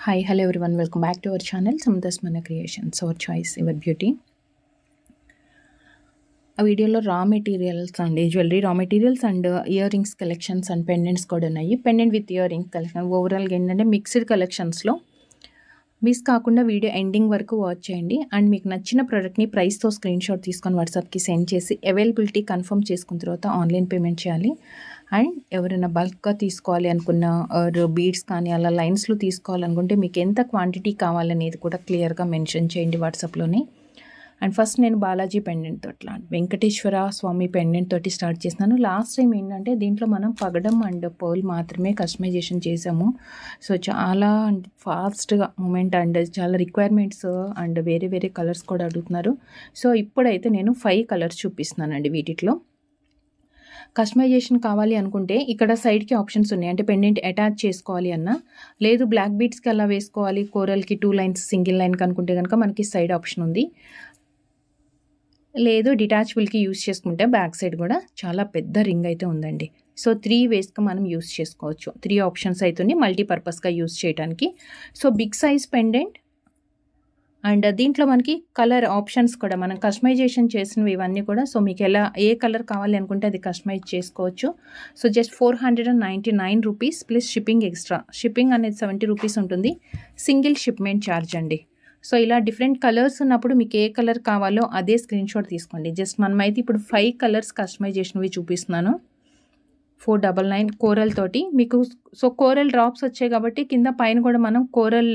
Hi, hello everyone. Welcome back to our channel, Samantha's Mana Creations. Our choice, your beauty. ఆ వీడియోలో రా materials అండి, jewellery రా materials and ear rings collections and pendants కూడా ఉన్నాయి. Pendant with ear ring collection ఓవరాల్గా ఏంటంటే mixed కలెక్షన్స్లో మిస్ కాకుండా వీడియో ఎండింగ్ వరకు వాచ్ చేయండి. అండ్ మీకు నచ్చిన ప్రోడక్ట్ని ప్రైస్తో స్క్రీన్ షాట్ తీసుకొని వాట్సాప్కి సెండ్ చేసి అవైలబిలిటీ కన్ఫర్మ్ చేసుకున్న తర్వాత ఆన్లైన్ పేమెంట్ చేయాలి. అండ్ ఎవరైనా బల్క్గా తీసుకోవాలి అనుకున్న బీడ్స్ కానీ అలా లైన్స్లో తీసుకోవాలనుకుంటే మీకు ఎంత క్వాంటిటీ కావాలనేది కూడా క్లియర్గా మెన్షన్ చేయండి వాట్సాప్లోనే. అండ్ ఫస్ట్ నేను బాలాజీ పెండెంట్ తోటి వెంకటేశ్వర స్వామి పెండెంట్ తోటి స్టార్ట్ చేస్తున్నాను. లాస్ట్ టైం ఏంటంటే దీంట్లో మనం పగడం అండ్ పర్ల్ మాత్రమే కస్టమైజేషన్ చేసాము. సో చాలా ఫాస్ట్గా మూమెంట్ అండ్ చాలా రిక్వైర్మెంట్స్ అండ్ వేరే వేరే కలర్స్ కూడా అడుగుతున్నారు. సో ఇప్పుడైతే నేను 5 కలర్స్ చూపిస్తున్నానండి. వీటిలో కస్టమైజేషన్ కావాలి అనుకుంటే ఇక్కడ సైడ్కి ఆప్షన్స్ ఉన్నాయి. అంటే పెండెంట్ అటాచ్ చేసుకోవాలి అన్నా, లేదు బ్లాక్ బీడ్స్కి అలా వేసుకోవాలి, కోరల్కి 2 లైన్స్ సింగిల్ లైన్కి అనుకుంటే కనుక మనకి సైడ్ ఆప్షన్ ఉంది. లేదు డిటాచబుల్కి యూస్ చేసుకుంటే బ్యాక్ సైడ్ కూడా చాలా పెద్ద రింగ్ అయితే ఉందండి. సో 3 వేస్గా మనం యూస్ చేసుకోవచ్చు. 3 ఆప్షన్స్ అవుతుంది మల్టీపర్పస్గా యూస్ చేయడానికి. So big size pendant and దీంట్లో మనకి కలర్ ఆప్షన్స్ కూడా మనం కస్టమైజేషన్ చేసినవి ఇవన్నీ కూడా. సో మీకు ఏ కలర్ కావాలి అనుకుంటే అది కస్టమైజ్ చేసుకోవచ్చు. So just 499 rupees plus shipping extra. Shipping అనేది 70 రూపీస్ ఉంటుంది. సింగిల్ షిప్మెంట్ ఛార్జ్ అండి. సో ఇలా డిఫరెంట్ కలర్స్ ఉన్నప్పుడు మీకు ఏ కలర్ కావాలో అదే స్క్రీన్ షాట్ తీసుకోండి. జస్ట్ మనమైతే ఇప్పుడు 5 కలర్స్ కస్టమైజేషన్వి చూపిస్తున్నాను. 499 కోరల్ తోటి మీకు. సో కోరల్ డ్రాప్స్ వచ్చాయి కాబట్టి కింద పైన కూడా మనం కోరల్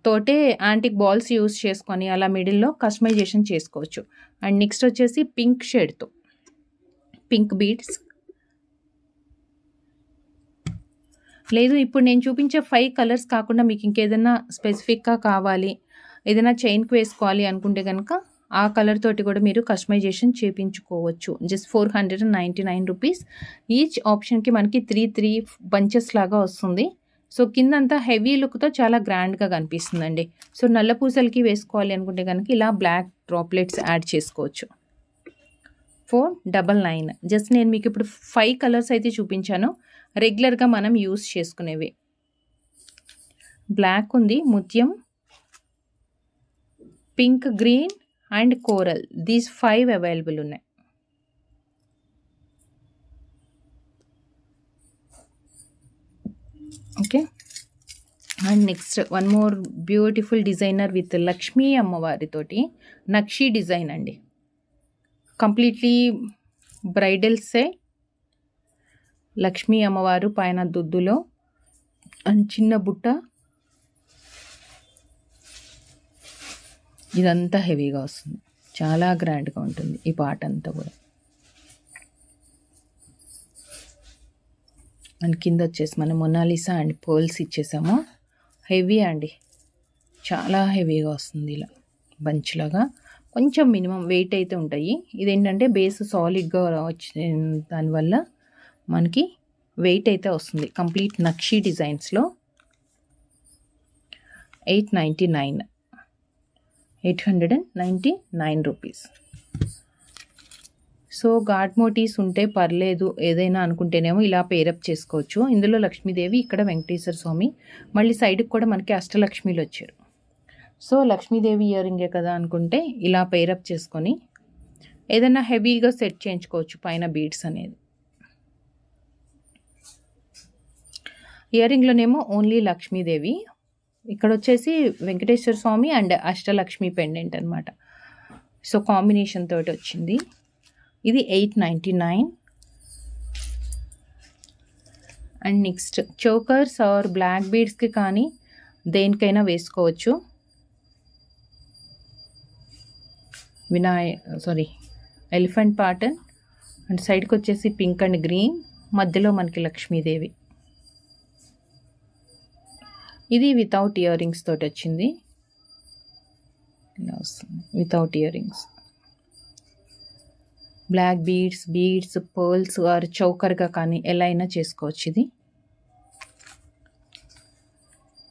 తోటే యాంటిక్ బాల్స్ యూస్ చేసుకొని అలా మిడిల్లో కస్టమైజేషన్ చేసుకోవచ్చు. అండ్ నెక్స్ట్ వచ్చేసి పింక్ షేడ్తో పింక్ బీడ్స్. లేదు ఇప్పుడు నేను చూపించే 5 కలర్స్ కాకుండా మీకు ఇంకేదైనా స్పెసిఫిక్గా కావాలి, ఏదైనా చైన్కి వేసుకోవాలి అనుకుంటే కనుక ఆ కలర్ తోటి కూడా మీరు కస్టమైజేషన్ చేయించుకోవచ్చు. Just 499 rupees. ఈచ్ ఆప్షన్కి మనకి 3 బంచెస్ లాగా వస్తుంది. సో కిందంతా హెవీ లుక్తో చాలా గ్రాండ్గా కనిపిస్తుందండి. సో నల్ల పూసలకి వేసుకోవాలి అనుకుంటే కనుక ఇలా బ్లాక్ డ్రాప్లెట్స్ యాడ్ చేసుకోవచ్చు. 499. జస్ట్ నేను మీకు ఇప్పుడు 5 కలర్స్ అయితే చూపించాను, రెగ్యులర్గా మనం యూస్ చేసుకునేవి. బ్లాక్ ఉంది, ముత్యం, pink, green and coral. These 5 available ఉన్నాయి. Okay. And next one more beautiful designer with Lakshmi అమ్మవారితోటి నక్షి డిజైన్ అండి. కంప్లీట్లీ బ్రైడల్సే. లక్ష్మీ అమ్మవారు పైన దుద్దులో అండ్ చిన్న బుట్ట. ఇదంతా హెవీగా వస్తుంది, చాలా గ్రాండ్గా ఉంటుంది ఈ పాట అంతా కూడా. అండ్ కింద వచ్చేసి మనం మొనాలిసా అండ్ పర్ల్స్ ఇచ్చేసాము. హెవీ అండి, చాలా హెవీగా వస్తుంది ఇలా బంచ్లాగా. కొంచెం మినిమం వెయిట్ అయితే ఉంటాయి. ఇదేంటంటే బేస్ సాలిడ్గా వచ్చే దానివల్ల మనకి వెయిట్ అయితే వస్తుంది. కంప్లీట్ నక్షి డిజైన్స్లో 899 రూపీస్. సో గాడ్ మోటీస్ ఉంటే పర్లేదు ఏదైనా అనుకుంటేనేమో ఇలా పేరప్ చేసుకోవచ్చు. ఇందులో లక్ష్మీదేవి, ఇక్కడ వెంకటేశ్వర స్వామి, మళ్ళీ సైడ్కి కూడా మనకి అష్టలక్ష్మిలు వచ్చారు. సో లక్ష్మీదేవి ఇయర్ రింగే కదా అనుకుంటే ఇలా పేరప్ చేసుకొని ఏదైనా హెవీగా సెట్ చేయించుకోవచ్చు పైన బీడ్స్ అనేది. ఇయర్ రింగ్లోనేమో ఓన్లీ లక్ష్మీదేవి, ఇక్కడ వచ్చేసి వెంకటేశ్వర స్వామి అండ్ అష్టలక్ష్మి పెండెంట్ అనమాట. సో కాంబినేషన్ తోటి వచ్చింది. ఇది 899. And next chokers are black బీడ్స్కి కానీ దేనికైనా వేసుకోవచ్చు. ఎలిఫెంట్ ప్యాటర్న్ అండ్ సైడ్కి వచ్చేసి పింక్ అండ్ గ్రీన్, మధ్యలో మనకి లక్ష్మీదేవి. ఇది వితౌట్ ఇయర్ రింగ్స్ తోటి వచ్చింది. ఇలా వస్తుంది without earrings. Black beads pearls are చౌకర్గా కానీ ఎలా అయినా చేసుకోవచ్చు. ఇది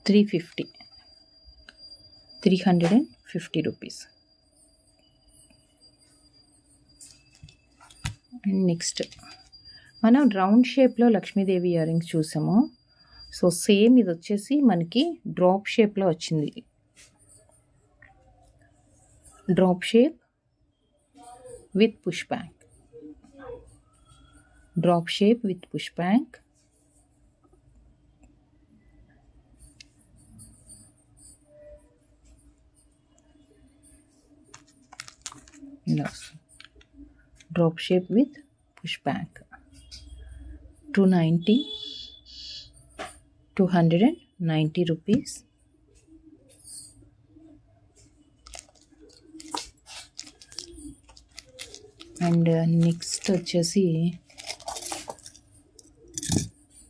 350 రూపీస్. అండ్ నెక్స్ట్ మనం రౌండ్ షేప్లో లక్ష్మీదేవి ఇయర్ రింగ్స్ చూసాము. సో సేమ్ ఇది వచ్చేసి మనకి డ్రాప్ షేప్లో వచ్చింది. Drop shape with push back, drop shape with push back. ఇలా drop shape with push back. 290 rupees. And next వచ్చేసి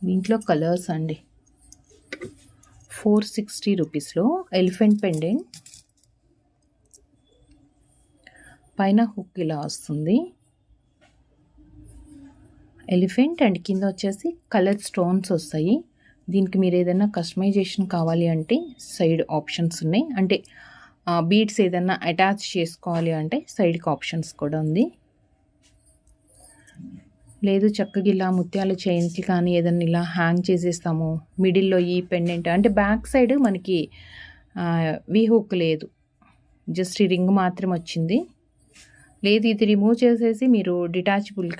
దీంట్లో కలర్స్ అండి. 460 రూపీస్లో ఎలిఫెంట్ పెండెంట్, పైన హుక్ ఇలా వస్తుంది ఎలిఫెంట్, అండ్ కింద వచ్చేసి కలర్ స్టోన్స్ వస్తాయి. దీనికి మీరు ఏదైనా కస్టమైజేషన్ కావాలి అంటే సైడ్ ఆప్షన్స్ ఉన్నాయి. అంటే బీడ్స్ ఏదైనా అటాచ్ చేసుకోవాలి అంటే సైడ్కి ఆప్షన్స్ కూడా ఉంది. లేదు చక్కగా ఇలా ముత్యాల చైన్కి కానీ ఏదైనా ఇలా హ్యాంగ్ చేసేస్తాము. మిడిల్లో ఈ పెండెంట్ అంటే బ్యాక్ సైడ్ మనకి వీ హుక్ లేదు, జస్ట్ ఈ రింగ్ మాత్రం వచ్చింది. లేదు ఇది రిమూవ్ చేసేసి మీరు డిటాచబుల్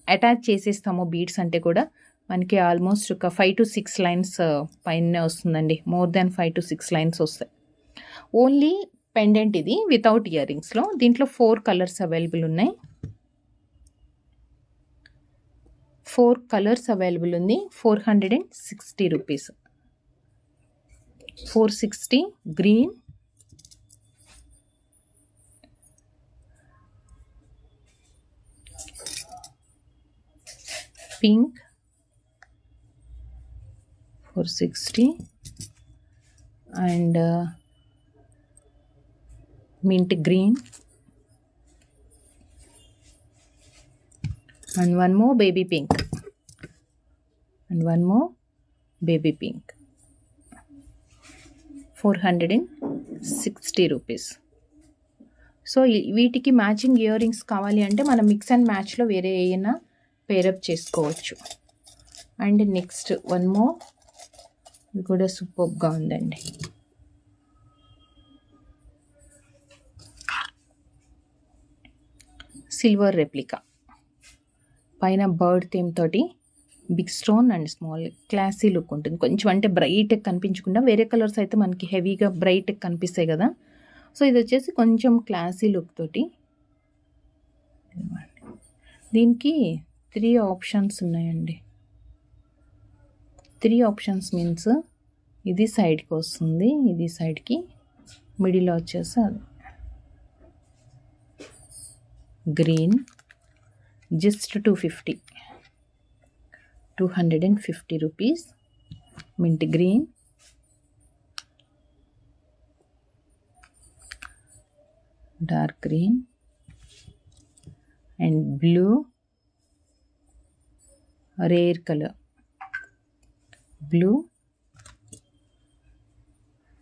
అటాచ్ చేసేస్తాము బీడ్స్ అంటే కూడా మనకి ఆల్మోస్ట్ ఒక 5 to 6 లైన్స్ పైన వస్తుందండి. మోర్ దాన్ 5 to 6 లైన్స్ వస్తాయి. ఓన్లీ పెండెంట్ ఇది వితౌట్ ఇయర్ రింగ్స్లో. దీంట్లో 4 కలర్స్ అవైలబుల్ ఉన్నాయి. 4 కలర్స్ అవైలబుల్ ఉంది. 460 rupees. 460 green, pink 460 and mint green and one more baby pink and one more baby pink. 460 rupees. So వీటికి matching ear rings కావాలి అంటే మనం mix and మ్యాచ్లో వేరే ఏమైనా పేరప్ చేసుకోవచ్చు. అండ్ నెక్స్ట్ వన్ మోర్, ఇది కూడా సూపర్గా ఉందండి. సిల్వర్ రెప్లికా, పైన బర్డ్ థీమ్ తోటి big stone and small, classy look ఉంటుంది. కొంచెం అంటే బ్రైట్ కనిపించకుండా, వేరే కలర్స్ అయితే మనకి హెవీగా బ్రైట్ కనిపిస్తాయి కదా. సో ఇది వచ్చేసి కొంచెం క్లాసీ లుక్ తోటి. దీనికి 3 ఆప్షన్స్ ఉన్నాయండి. 3 ఆప్షన్స్ మీన్స్ ఇది సైడ్కి వస్తుంది, ఇది సైడ్కి, మిడిల్లో వచ్చేసి అది green, just 250 rupees. Mint green, dark green and blue, rare colour blue.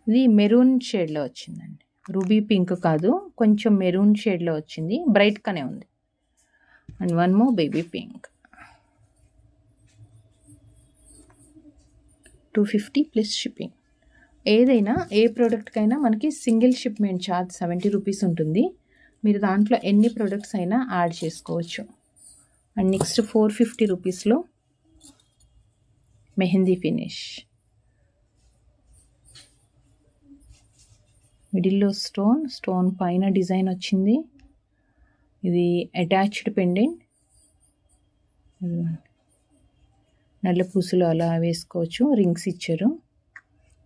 ఇది మెరూన్ షేడ్లో వచ్చిందండి, రూబీ పింక్ కాదు, కొంచెం మెరూన్ షేడ్లో వచ్చింది, బ్రైట్గానే ఉంది. And one more baby pink. 250 plus shipping. ఏదైనా ఏ ప్రోడక్ట్కైనా మనకి సింగిల్ షిప్మెంట్ ఛార్జ్ 70 రూపీస్ ఉంటుంది. మీరు దాంట్లో ఎన్ని ప్రోడక్ట్స్ అయినా యాడ్ చేసుకోవచ్చు. అండ్ నెక్స్ట్ 450 రూపీస్లో మెహందీ ఫినిష్, మిడిల్లో స్టోన్ పైన డిజైన్ వచ్చింది. ఇది అటాచ్డ్ పెండెంట్, నల్ల పూసలు అలా వేసుకోవచ్చు, రింగ్స్ ఇచ్చారు.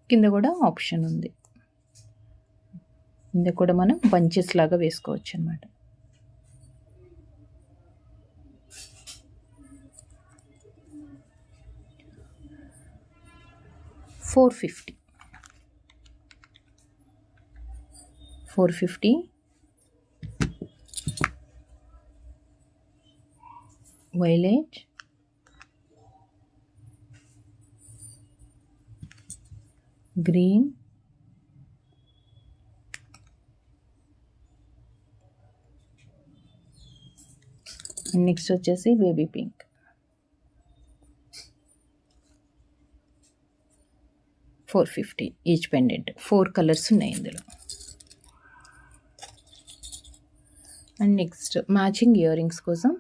కింద కూడా ఆప్షన్ ఉంది, కింద కూడా మనం బంచెస్ లాగా వేసుకోవచ్చు అన్నమాట. 450 violet, green, నెక్స్ట్ వచ్చేసి baby pink. 450 each pendant. 4 colours ఉన్నాయి ఇందులో. And next matching ear rings కోసం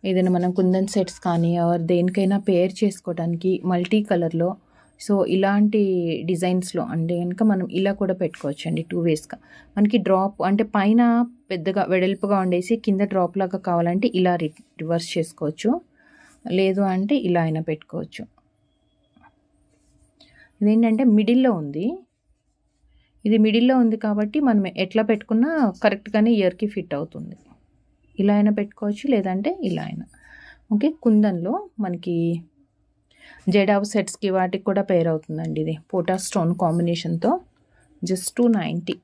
ఏదైనా మనం కుందన్ సెట్స్ కానీ ఆర్ దేనికైనా పేర్ చేసుకోవడానికి మల్టీ కలర్లో, సో ఇలాంటి డిజైన్స్లో అంటే కనుక మనం ఇలా కూడా పెట్టుకోవచ్చు అండి. 2 వేస్గా మనకి డ్రాప్ అంటే పైన పెద్దగా వెడల్పుగా ఉండేసి కింద డ్రాప్ లాగా కావాలంటే ఇలా రివర్స్ చేసుకోవచ్చు, లేదు అంటే ఇలా అయినా పెట్టుకోవచ్చు. ఇదేంటంటే మిడిల్లో ఉంది, ఇది మిడిల్లో ఉంది కాబట్టి మనం ఎట్లా పెట్టుకున్నా కరెక్ట్గానే ఇయర్కి ఫిట్ అవుతుంది. ఇలా అయినా పెట్టుకోవచ్చు, లేదంటే ఇలా అయినా. ఓకే, కుందన్లో మనకి జెడావ్ సెట్స్కి వాటికి కూడా పేర్ అవుతుందండి. ఇది పోటా స్టోన్ కాంబినేషన్తో జస్ట్ 290.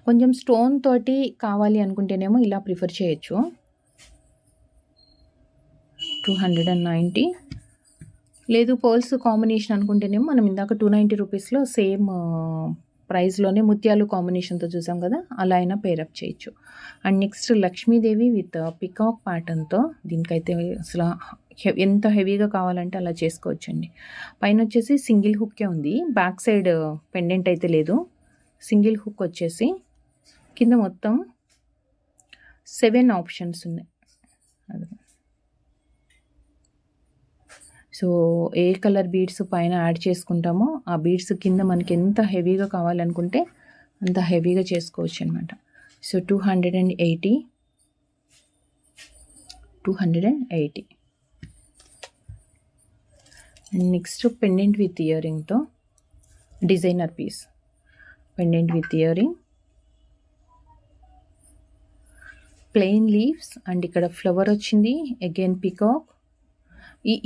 కొంచెం స్టోన్ తోటి కావాలి అనుకుంటేనేమో ఇలా ప్రిఫర్ చేయొచ్చు. 290. లేదు పర్ల్స్ కాంబినేషన్ అనుకుంటేనేమో మనం ఇందాక 290 రూపీస్లో సేమ్ ప్రైస్లోనే ముత్యాలు కాంబినేషన్తో చూసాం కదా, అలా అయినా పేరప్ చేయొచ్చు. And next Lakshmidevi with peacock ప్యాటర్న్తో, దీనికైతే అసలు ఎంత హెవీగా కావాలంటే అలా చేసుకోవచ్చండి. పైన వచ్చేసి సింగిల్ హుక్కే ఉంది, బ్యాక్ సైడ్ పెండెంట్ అయితే లేదు. సింగిల్ హుక్ వచ్చేసి కింద మొత్తం 7 ఆప్షన్స్ ఉన్నాయి. సో ఏ కలర్ బీడ్స్ పైన యాడ్ చేసుకుంటామో ఆ బీడ్స్ కింద మనకి ఎంత హెవీగా కావాలనుకుంటే అంత హెవీగా చేసుకోవచ్చు అనమాట. So 280. And next pendant with ear రింగ్తో designer piece. Pendant with earring, plain leaves and ఇక్కడ ఫ్లవర్ వచ్చింది, అగైన్ పికాక్.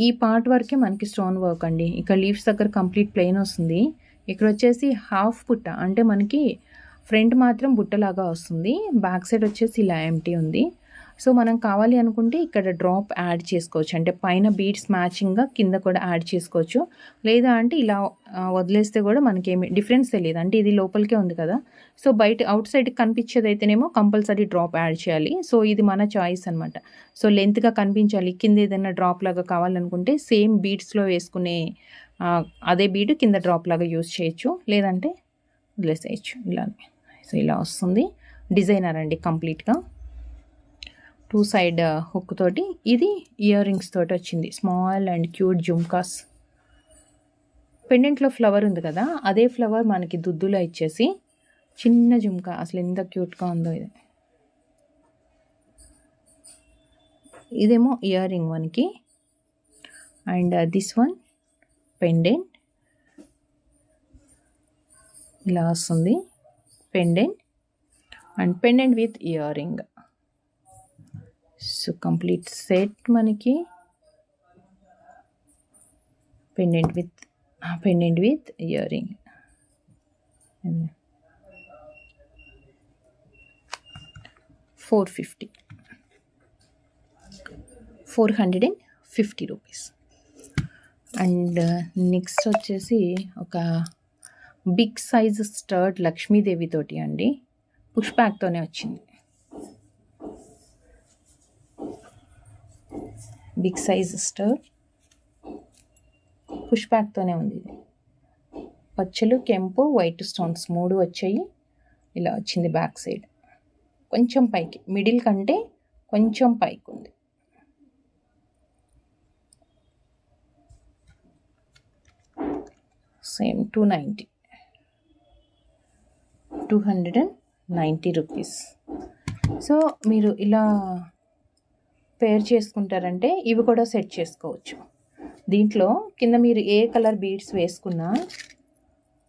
ఈ పార్ట్ వరకే మనకి స్టోన్ వర్క్ అండి. ఇక్కడ లీవ్స్ దగ్గర కంప్లీట్ ప్లెయిన్ వస్తుంది. ఇక్కడ వచ్చేసి హాఫ్ బుట్ట అంటే మనకి ఫ్రంట్ మాత్రం బుట్టలాగా వస్తుంది, బ్యాక్ సైడ్ వచ్చేసి ఇలా ఎంటీ ఉంది. సో మనం కావాలి అనుకుంటే ఇక్కడ డ్రాప్ యాడ్ చేసుకోవచ్చు, అంటే పైన బీడ్స్ మ్యాచింగ్గా కింద కూడా యాడ్ చేసుకోవచ్చు. లేదా అంటే ఇలా వదిలేస్తే కూడా మనకేమి డిఫరెన్స్ తెలియదు, అంటే ఇది లోపలికే ఉంది కదా. సో బయట అవుట్ సైడ్కి కనిపించేది అయితేనేమో కంపల్సరీ డ్రాప్ యాడ్ చేయాలి. సో ఇది మన చాయిస్ అనమాట. సో లెంత్గా కనిపించాలి, కింద ఏదైనా డ్రాప్ లాగా కావాలనుకుంటే సేమ్ బీడ్స్లో వేసుకునే అదే బీడ్ కింద డ్రాప్ లాగా యూజ్ చేయొచ్చు, లేదంటే వదిలేసేయచ్చు ఇలానే. సో ఇలా వస్తుంది డిజైనర్ అండి కంప్లీట్గా. 2 సైడ్ హుక్ తోటి, ఇది ఇయర్ రింగ్స్ తోటి వచ్చింది, స్మాల్ అండ్ క్యూట్ జుమ్కాస్. పెండెంట్లో ఫ్లవర్ ఉంది కదా, అదే ఫ్లవర్ మనకి దుద్దులో ఇచ్చేసి చిన్న జుమ్కా, అసలు ఎంత క్యూట్గా ఉందో ఇది. ఇదేమో ఇయర్ రింగ్ మనకి, అండ్ దిస్ వన్ పెండెంట్ ఇలా వస్తుంది, pendant and pendant with earring. So complete set మనకి pendant with earring. 450 rupees. And next వచ్చేసి ఒక బిగ్ సైజ్ స్టర్డ్ లక్ష్మీదేవి తోటి అండి, పుష్ బ్యాక్తోనే వచ్చింది. బిగ్ సైజ్ స్టర్డ్ పుష్ బ్యాక్తోనే ఉంది. ఇది పచ్చలు, కెంపు, వైట్ స్టోన్స్ 3 వచ్చాయి. ఇలా వచ్చింది బ్యాక్ సైడ్, కొంచెం పైకి, మిడిల్ కంటే కొంచెం పైకి ఉంది. Same 290 rupees. సో మీరు ఇలా పేర్ చేసుకుంటారంటే ఇవి కూడా సెట్ చేసుకోవచ్చు. దీంట్లో కింద మీరు ఏ కలర్ బీడ్స్ వేసుకున్నా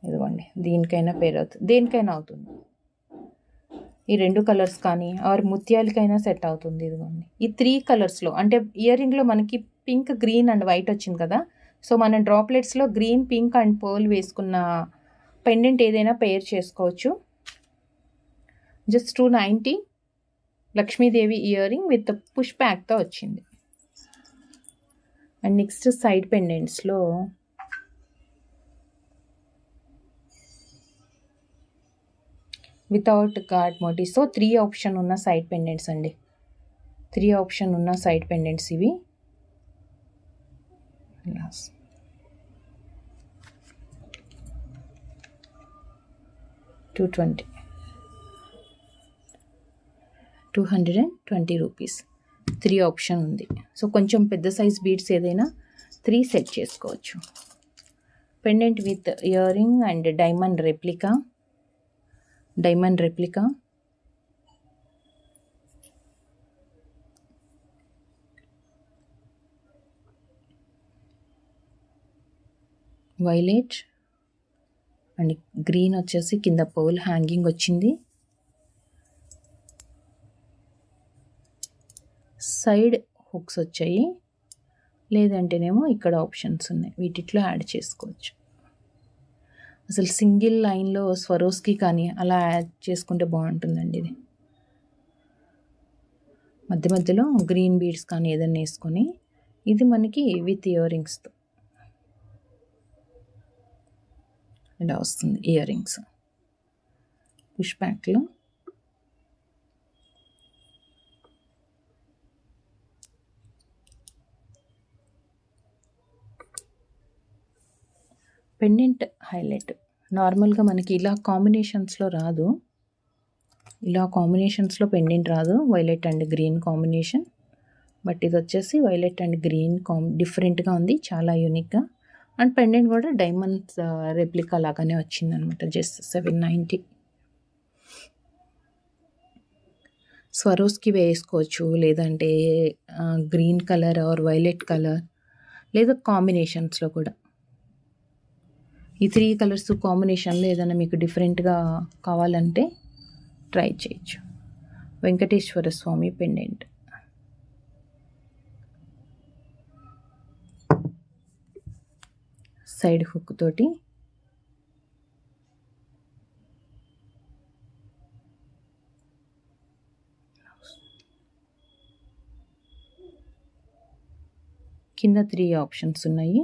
ఇదిగోండి, దీనికైనా పేర్ అవుతుంది, దేనికైనా అవుతుంది. ఈ 2 కలర్స్ కానీ ఆర్ ముత్యాలకైనా సెట్ అవుతుంది. ఇదిగోండి ఈ 3 కలర్స్లో, అంటే ఇయర్ రింగ్లో మనకి పింక్, గ్రీన్ అండ్ వైట్ వచ్చింది కదా. సో మనం డ్రాప్లెట్స్లో గ్రీన్, పింక్ అండ్ పర్ల్ వేసుకున్న పెండెంట్ ఏదైనా పేర్ చేసుకోవచ్చు. Just 290 Lakshmidevi ear ring with push బ్యాక్తో వచ్చింది. And next side పెండెంట్స్లో without God motive. So 3 option ఉన్న సైడ్ పెండెంట్స్ అండి, 3 ఆప్షన్ ఉన్న సైడ్ పెండెంట్స్ ఇవి. 220, 220 రూపీస్. 3 ఆప్షన్ ఉంది. సో కొంచెం పెద్ద సైజ్ బీడ్స్ ఏదైనా 3 సెట్ చేసుకోవచ్చు. Pendant with ear ring and diamond replica. Violet and green వచ్చేసి కింద పర్ల్ హ్యాంగింగ్ వచ్చింది. సైడ్ హుక్స్ వచ్చాయి, లేదంటేనేమో ఇక్కడ ఆప్షన్స్ ఉన్నాయి, వీటిలో యాడ్ చేసుకోవచ్చు. అసలు సింగిల్ లైన్లో స్వరోస్కి కానీ అలా యాడ్ చేసుకుంటే బాగుంటుందండి. ఇది మధ్య మధ్యలో గ్రీన్ బీడ్స్ కానీ ఏదైనా వేసుకొని, ఇది మనకి విత్ ఇయర్ రింగ్స్తో ఇలా వస్తుంది. ఇయర్ రింగ్స్ పుష్ బ్యాక్లో పెండెంట్ హైలైట్. నార్మల్గా మనకి ఇలా కాంబినేషన్స్లో రాదు, ఇలా కాంబినేషన్స్లో పెండెంట్ రాదు, violet and green combination. But ఇది వచ్చేసి వైలెట్ అండ్ గ్రీన్ డిఫరెంట్గా ఉంది, చాలా యూనిక్గా. అండ్ పెండెంట్ కూడా డైమండ్స్ రెప్లికా లాగానే వచ్చిందనమాట. జస్ట్ 790. స్వరోస్కి వేసుకోవచ్చు, లేదంటే green colour or violet colour, లేదా కాంబినేషన్స్లో కూడా. ఈ 3 కలర్స్ కాంబినేషన్లో ఏదైనా మీకు డిఫరెంట్గా కావాలంటే ట్రై చేయొచ్చు. వెంకటేశ్వర స్వామి పెండెంట్. సైడ్ హుక్ తోటి కింద 3 ఆప్షన్స్ ఉన్నాయి.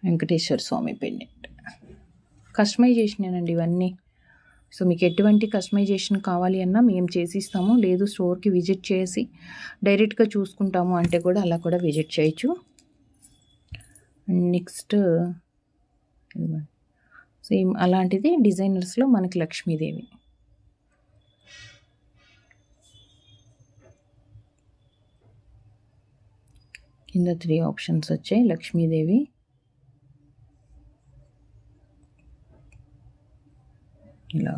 వెంకటేశ్వర స్వామి పెండెంట్ కస్టమైజేషన్ అండి ఇవన్నీ. సో మీకు ఎటువంటి కస్టమైజేషన్ కావాలి అన్నా మేము చేసిస్తాము, లేదు స్టోర్కి విజిట్ చేసి డైరెక్ట్గా చూసుకుంటాము అంటే కూడా అలా కూడా విజిట్ చేయొచ్చు. నెక్స్ట్ సేమ్ అలాంటిది డిజైనర్స్లో మనకి లక్ష్మీదేవి. కింద 3 ఆప్షన్స్ వచ్చాయి. లక్ష్మీదేవి, ఇలా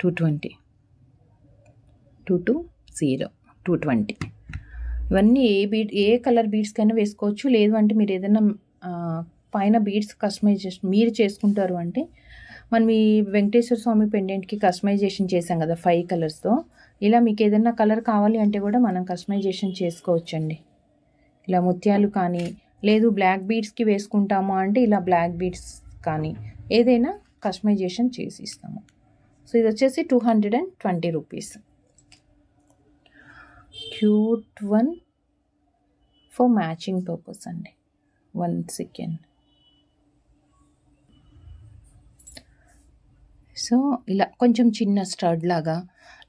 220, 220. ఇవన్నీ ఏ కలర్ బీడ్స్కైనా వేసుకోవచ్చు. లేదు అంటే మీరు ఏదైనా పైన బీడ్స్ కస్టమైజేషన్ మీరు చేసుకుంటారు అంటే, మనం ఈ వెంకటేశ్వర స్వామి పెండెంట్కి కస్టమైజేషన్ చేసాం కదా 5 కలర్స్తో. ఇలా మీకు ఏదైనా కలర్ కావాలి అంటే కూడా మనం కస్టమైజేషన్ చేసుకోవచ్చండి. ఇలా ముత్యాలు కానీ, లేదు బ్లాక్ బీడ్స్కి వేసుకుంటాము అంటే ఇలా బ్లాక్ బీడ్స్ కానీ ఏదైనా కస్టమైజేషన్ చేసి ఇస్తాము. సో ఇది వచ్చేసి 220 rupees. Cute one for matching purpose అండి. 1 సెకండ్. సో ఇలా కొంచెం చిన్న స్టడ్ లాగా,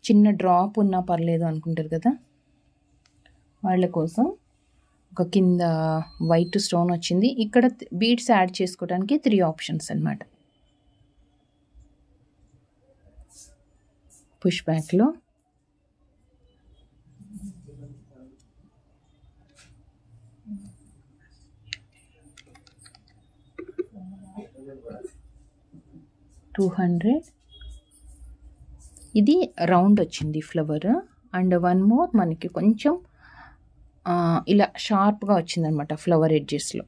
చిన్న డ్రాప్ ఉన్నా పర్లేదు అనుకుంటారు కదా, వాళ్ళ కోసం ఒక కింద వైట్ స్టోన్ వచ్చింది. ఇక్కడ బీడ్స్ యాడ్ చేసుకోవడానికి 3 ఆప్షన్స్ అన్నమాట. పుష్ బ్యాక్లో $200. ఇది రౌండ్ వచ్చింది ఫ్లవర్. అండ్ 1 మోర్ మనకి కొంచెం ఇలా షార్ప్గా వచ్చిందనమాట ఫ్లవర్ ఎడ్జెస్లో.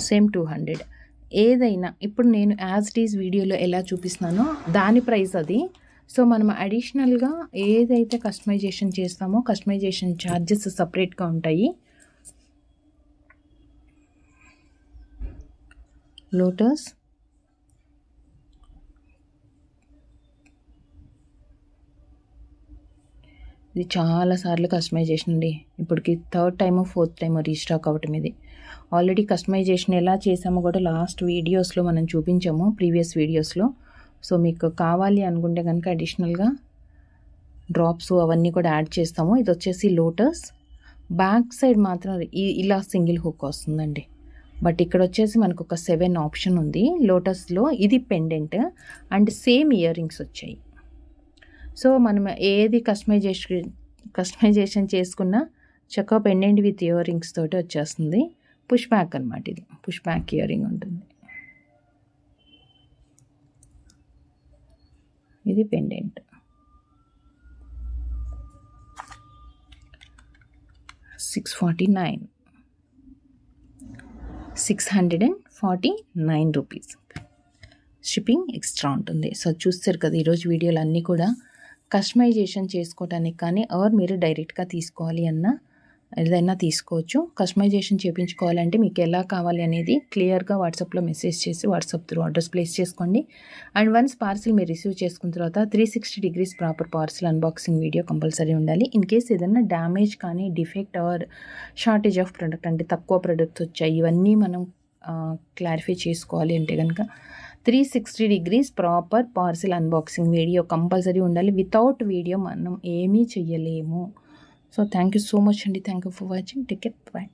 సేమ్ 200. ఏదైనా ఇప్పుడు నేను యాజ్ ఇట్ ఈజ్ వీడియోలో ఎలా చూపిస్తున్నానో దాని ప్రైస్ అది. సో మనం అడిషనల్గా ఏదైతే కస్టమైజేషన్ చేస్తామో కస్టమైజేషన్ ఛార్జెస్ సపరేట్గా ఉంటాయి. లోటస్, ఇది చాలాసార్లు కస్టమైజేషన్ అండి. ఇప్పటికి 3rd టైమో 4th టైమో రీస్టాక్ అవ్వటం. ఇది ఆల్రెడీ కస్టమైజేషన్ ఎలా చేసామో కూడా లాస్ట్ వీడియోస్లో మనం చూపించాము, ప్రీవియస్ వీడియోస్లో. సో మీకు కావాలి అనుకుంటే కనుక అడిషనల్గా డ్రాప్స్ అవన్నీ కూడా యాడ్ చేస్తాము. ఇది వచ్చేసి లోటస్. బ్యాక్ సైడ్ మాత్రం ఇలా సింగిల్ హుక్ వస్తుందండి. బట్ ఇక్కడ వచ్చేసి మనకు ఒక 7 ఆప్షన్ ఉంది లోటస్లో. ఇది pendant and same ear rings వచ్చాయి. సో మనం ఏది కస్టమైజేషన్ చేసుకున్నా చక్కగా పెండెంట్ విత్ ఇయర్ రింగ్స్ తోటి వచ్చేస్తుంది. పుష్ బ్యాక్ అనమాట. ఇది పుష్ బ్యాక్ ఇయర్ రింగ్ ఉంటుంది. ఇది పెండెంట్. ₹649 షిప్పింగ్ ఎక్స్ట్రా ఉంటుంది. సో చూస్తారు కదా ఈరోజు వీడియోలు అన్నీ కూడా కస్టమైజేషన్ చేసుకోవడానికి కానీ మీరు డైరెక్ట్గా తీసుకోవాలి అన్నా ఏదైనా తీసుకోవచ్చు. కస్టమైజేషన్ చేయించుకోవాలంటే మీకు ఎలా కావాలి అనేది క్లియర్గా వాట్సాప్లో మెసేజ్ చేసి వాట్సాప్ త్రూ ఆర్డర్స్ ప్లేస్ చేసుకోండి. అండ్ వన్స్ పార్సిల్ మీరు రిసీవ్ చేసుకున్న తర్వాత 360 degrees proper parcel unboxing video compulsory ఉండాలి. ఇన్ కేస్ ఏదైనా డ్యామేజ్ కానీ defect or shortage of product అంటే తక్కువ ప్రొడక్ట్స్ వచ్చాయి ఇవన్నీ మనం క్లారిఫై చేసుకోవాలి అంటే కనుక 360 degrees proper parcel unboxing video compulsory ఉండాలి. వితౌట్ వీడియో మనం ఏమీ చెయ్యలేము. So thank you so much, and thank you for watching. Take care. Bye.